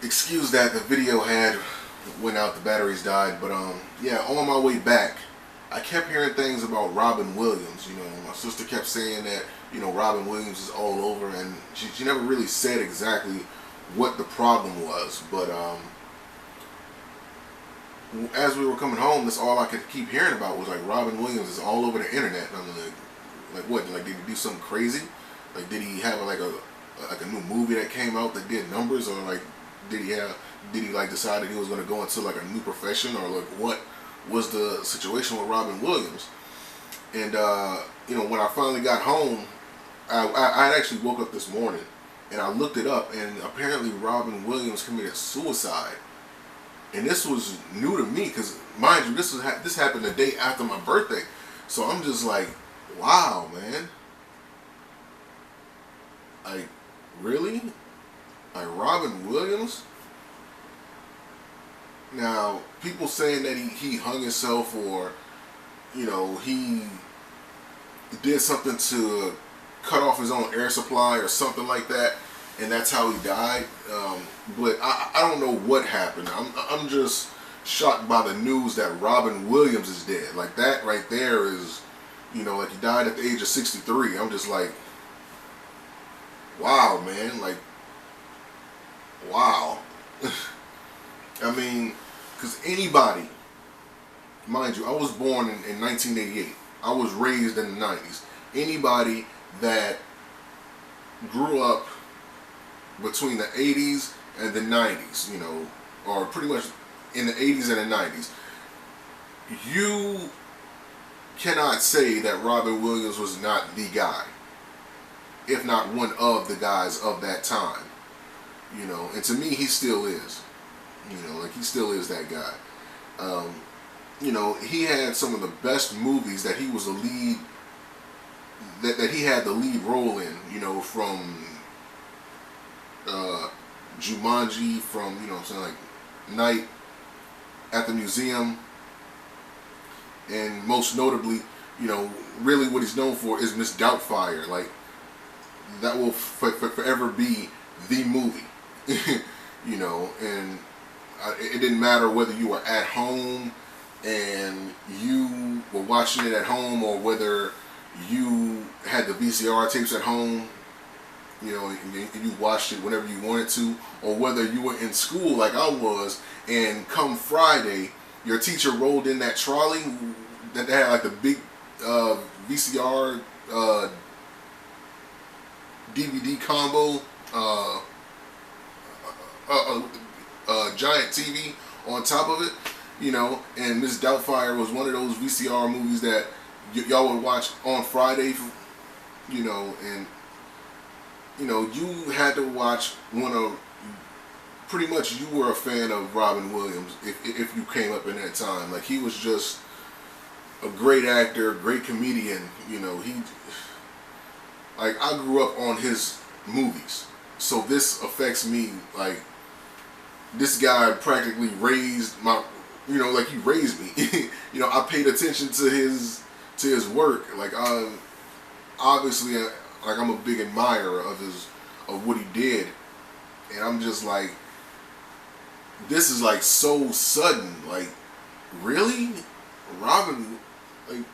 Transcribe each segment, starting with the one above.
excuse that the video had went out, the batteries died, but yeah, on my way back, I kept hearing things about Robin Williams. You know, my sister kept saying that, you know, Robin Williams is all over, and she never really said exactly what the problem was, but as we were coming home, that's all I could keep hearing about was like Robin Williams is all over the internet. And I'm like what? Like, did he do something crazy? Like, did he have like a new movie that came out that did numbers, or like did he like decide that he was going to go into like a new profession, or like what was the situation with Robin Williams? And you know, when I finally got home, I had actually woke up this morning and I looked it up, and apparently Robin Williams committed suicide. And this was new to me because, mind you, this happened the day after my birthday. So I'm just like, wow, man. Like, really? Like, Robin Williams? Now, people saying that he hung himself, or, you know, he did something to cut off his own air supply or something like that, and that's how he died. But I don't know what happened. I'm just shocked by the news that Robin Williams is dead. Like, that right there is, you know, like, he died at the age of 63. I'm just like, wow, man. Like, wow. I mean, because anybody, mind you, I was born in 1988. I was raised in the 90s. Anybody that grew up between the 80s and the 90s, you know, or pretty much in the 80s and the 90s, you cannot say that Robin Williams was not the guy, if not one of the guys of that time, you know. And to me, he still is, you know, like, he still is that guy. You know, he had some of the best movies that he was a lead, that he had the lead role in, you know, from Jumanji, from, you know what I'm saying, like Night at the Museum, and most notably, you know, really what he's known for is Miss Doubtfire. Like, that will forever be the movie. You know, and it didn't matter whether you were at home and you were watching it at home, or whether you had the VCR tapes at home, you know, and you watched it whenever you wanted to, or whether you were in school like I was, and come Friday, your teacher rolled in that trolley that had like the big VCR DVD combo, giant TV on top of it, you know. And Miss Doubtfire was one of those VCR movies that y'all would watch on Friday, you know. And, you know, you had to watch pretty much you were a fan of Robin Williams if you came up in that time. Like, he was just a great actor, great comedian, you know. Like, I grew up on his movies, so this affects me. Like, this guy practically raised my, you know, like, he raised me. You know, I paid attention to his work. Like, obviously, like, I'm a big admirer of what he did, and I'm just like, this is like so sudden. Like, really, Robin? Like,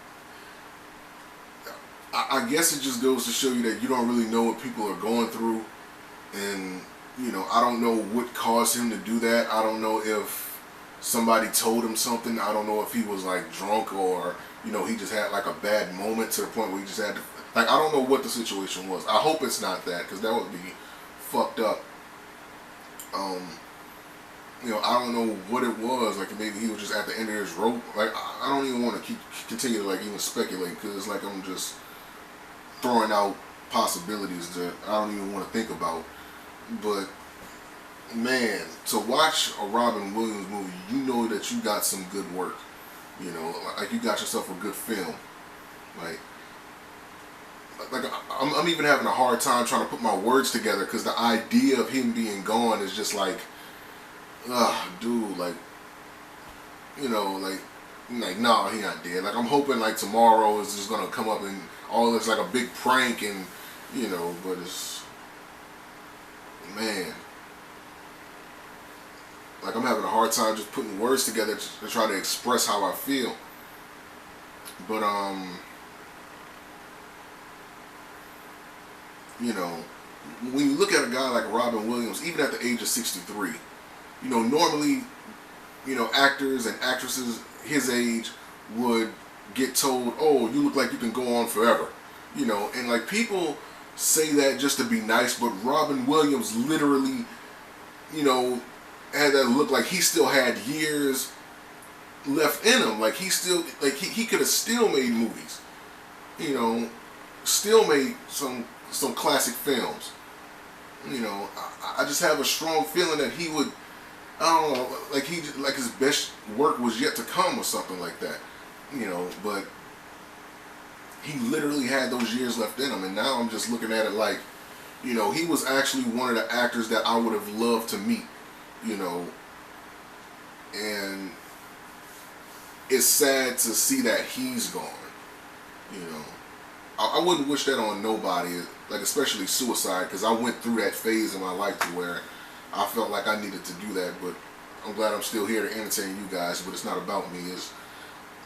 I guess it just goes to show you that you don't really know what people are going through, and, you know, I don't know what caused him to do that. I don't know if somebody told him something. I don't know if he was like drunk, or, you know, he just had like a bad moment to the point where he just had to, like, I don't know what the situation was. I hope it's not that, because that would be fucked up. You know, I don't know what it was. Like, maybe he was just at the end of his rope. Like, I don't even want to continue to like even speculate, because it's like I'm just throwing out possibilities that I don't even want to think about. But, man, to watch a Robin Williams movie, you know that you got some good work. You know, like, you got yourself a good film. Like I'm even having a hard time trying to put my words together, because the idea of him being gone is just like, dude, like, you know, like, no, he not dead. Like, I'm hoping like tomorrow is just gonna come up and all this like a big prank, and, you know, but it's, man, like I'm having a hard time just putting words together to try to express how I feel. But you know, when you look at a guy like Robin Williams, even at the age of 63, you know, normally, you know, actors and actresses his age would get told, "Oh, you look like you can go on forever," you know, and like people say that just to be nice, but Robin Williams literally, you know, had that look like he still had years left in him. Like he still, like he could have still made movies, you know, still made some classic films. You know, I just have a strong feeling that he would, I don't know, like his best work was yet to come or something like that. You know, but he literally had those years left in him, and now I'm just looking at it like, you know, he was actually one of the actors that I would have loved to meet, you know, and it's sad to see that he's gone, you know. I wouldn't wish that on nobody, like especially suicide, because I went through that phase in my life to where I felt like I needed to do that, but I'm glad I'm still here to entertain you guys, but it's not about me. It's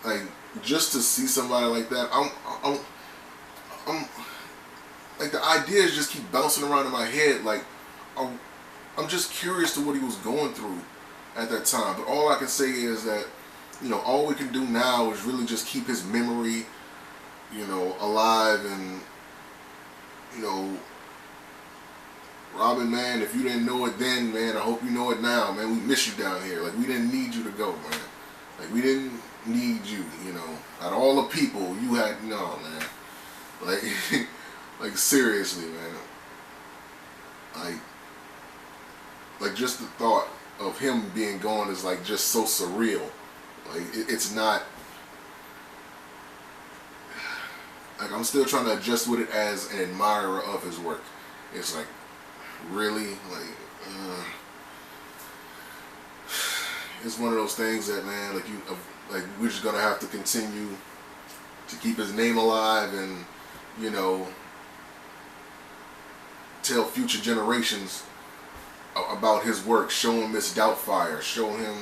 like, just to see somebody like that, I'm like, the ideas just keep bouncing around in my head. Like, I'm just curious to what he was going through at that time. But all I can say is that, you know, all we can do now is really just keep his memory, you know, alive. And, you know, Robin, man, if you didn't know it then, man, I hope you know it now, man. We miss you down here. Like, we didn't need you to go, man. Like, we didn't need you, you know. Out of all the people, you had, no, man. Like, like seriously, man. Like just the thought of him being gone is like just so surreal. Like it's not. Like I'm still trying to adjust with it as an admirer of his work. It's like, really, like, it's one of those things that, man, like we're just gonna have to continue to keep his name alive and, you know, tell future generations about his work. Show him Miss Doubtfire. Show him,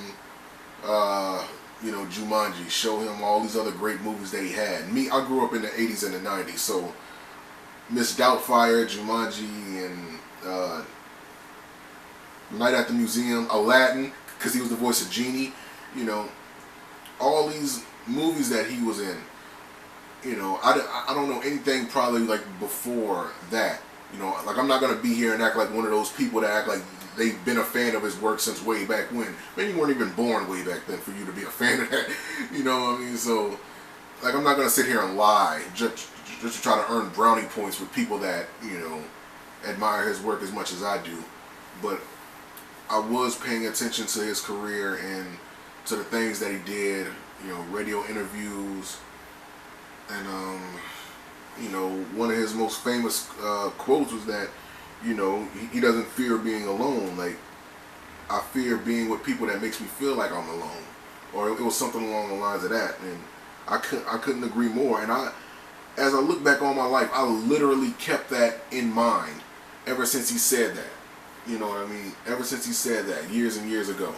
you know, Jumanji. Show him all these other great movies that he had. I grew up in the 80s and the 90s, so Miss Doubtfire, Jumanji, and Night at the Museum, Aladdin, because he was the voice of Genie. You know, all these movies that he was in. You know, I don't know anything probably like before that. You know, like I'm not going to be here and act like one of those people that act like they've been a fan of his work since way back when. Man, you weren't even born way back then for you to be a fan of that. You know what I mean? So, like, I'm not going to sit here and lie just to try to earn brownie points with people that, you know, admire his work as much as I do. But I was paying attention to his career and to the things that he did, you know, radio interviews. And, you know, one of his most famous quotes was that, you know, he doesn't fear being alone. Like, I fear being with people that makes me feel like I'm alone. Or it was something along the lines of that. And I couldn't agree more. And as I look back on my life, I literally kept that in mind ever since he said that. You know what I mean? Ever since he said that years and years ago.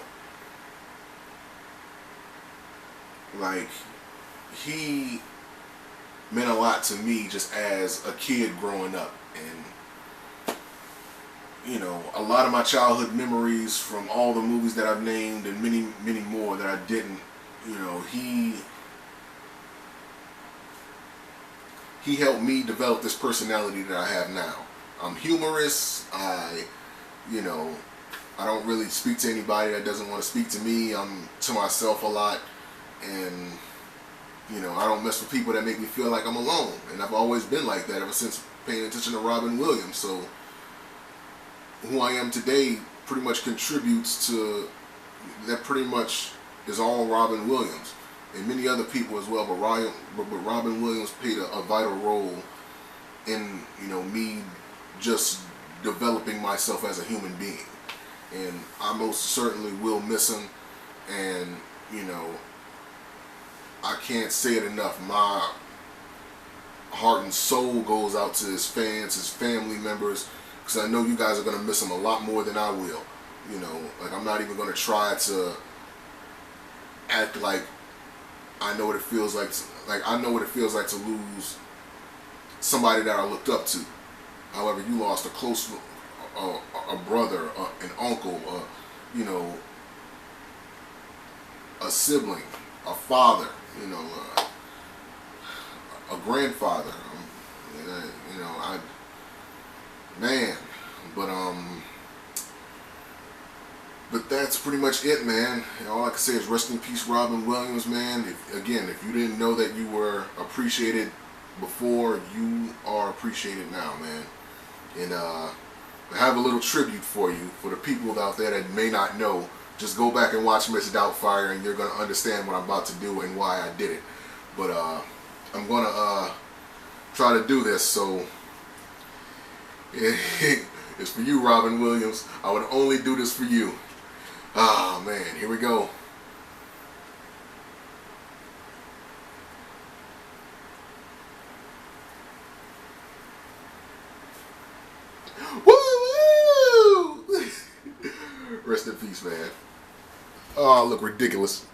Like, he meant a lot to me just as a kid growing up. And, you know, a lot of my childhood memories from all the movies that I've named and many, many more that I didn't, you know, he helped me develop this personality that I have now. I'm humorous. You know, I don't really speak to anybody that doesn't want to speak to me. I'm to myself a lot. And, you know, I don't mess with people that make me feel like I'm alone. And I've always been like that ever since paying attention to Robin Williams. So who I am today pretty much contributes to, that pretty much is all Robin Williams. And many other people as well, but Robin Williams played a vital role in, you know, me just developing myself as a human being. And I most certainly will miss him. And, you know, I can't say it enough. My heart and soul goes out to his fans, his family members, because I know you guys are going to miss him a lot more than I will. You know, like I'm not even gonna try to act like I know what it feels like. I know what it feels like to lose somebody that I looked up to. However, you lost a close, a brother, an uncle, you know, a sibling, a father, you know, a grandfather. You know, man, but that's pretty much it, man. All I can say is rest in peace, Robin Williams, man. If you didn't know that you were appreciated before, you are appreciated now, man. And I have a little tribute for you, for the people out there that may not know. Just go back and watch Miss Doubtfire, and you're gonna understand what I'm about to do and why I did it. But I'm gonna try to do this, so it's for you, Robin Williams. I would only do this for you. Ah, man, here we go. Woo! Rest in peace, man. Oh, I look ridiculous.